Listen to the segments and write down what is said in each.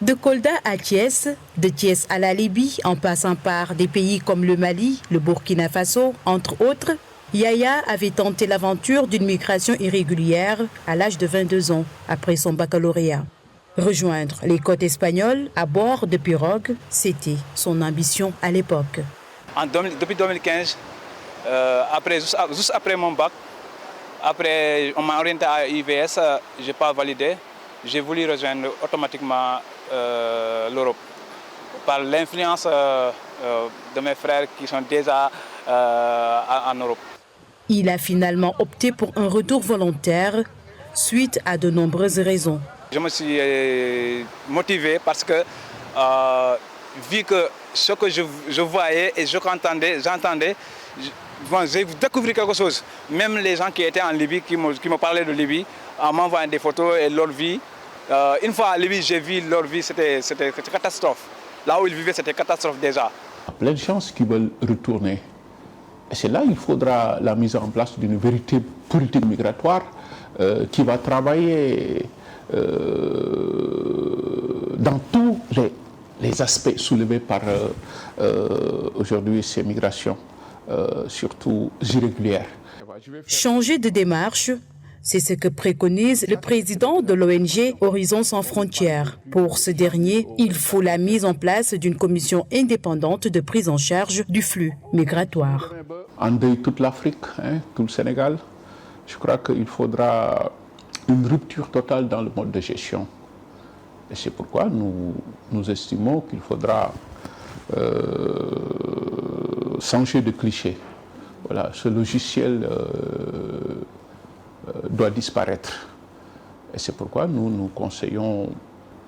De Kolda à Thiès, de Thiès à la Libye, en passant par des pays comme le Mali, le Burkina Faso, entre autres, Yaya avait tenté l'aventure d'une migration irrégulière à l'âge de 22 ans, après son baccalauréat. Rejoindre les côtes espagnoles à bord de pirogues, c'était son ambition à l'époque. Depuis 2015, juste après mon bac, après on m'a orienté à IVS, je n'ai pas validé. J'ai voulu rejoindre automatiquement l'Europe par l'influence de mes frères qui sont déjà en Europe. Il a finalement opté pour un retour volontaire suite à de nombreuses raisons. Je me suis motivé parce que vu que ce que je voyais et j'entendais, j'ai découvert quelque chose. Même les gens qui étaient en Libye, qui me parlaient de Libye, en m'envoyant des photos et leur vie. Une fois à Libye, j'ai vu leur vie, c'était catastrophe. Là où ils vivaient, c'était catastrophe déjà. Il y a plein de gens qui veulent retourner. Et c'est là qu'il faudra la mise en place d'une véritable politique migratoire qui va travailler dans tous les aspects soulevés par aujourd'hui ces migrations, surtout irrégulières. Changer de démarche, c'est ce que préconise le président de l'ONG Horizon Sans Frontières. Pour ce dernier, il faut la mise en place d'une commission indépendante de prise en charge du flux migratoire. Endeuiller toute l'Afrique, tout le Sénégal, je crois qu'il faudra une rupture totale dans le mode de gestion. Et c'est pourquoi nous estimons qu'il faudra changer de cliché. Voilà, ce logiciel doit disparaître. Et c'est pourquoi nous conseillons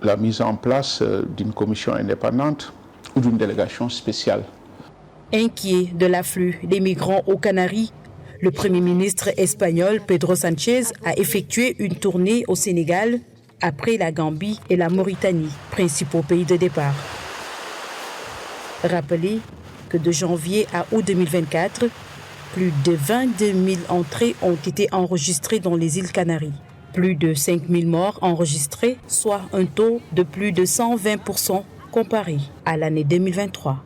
la mise en place d'une commission indépendante ou d'une délégation spéciale. Inquiet de l'afflux des migrants aux Canaries, le Premier ministre espagnol Pedro Sánchez a effectué une tournée au Sénégal après la Gambie et la Mauritanie, principaux pays de départ. Rappelez que de janvier à août 2024, plus de 22 000 entrées ont été enregistrées dans les îles Canaries. Plus de 5 000 morts enregistrés, soit un taux de plus de 120% comparé à l'année 2023.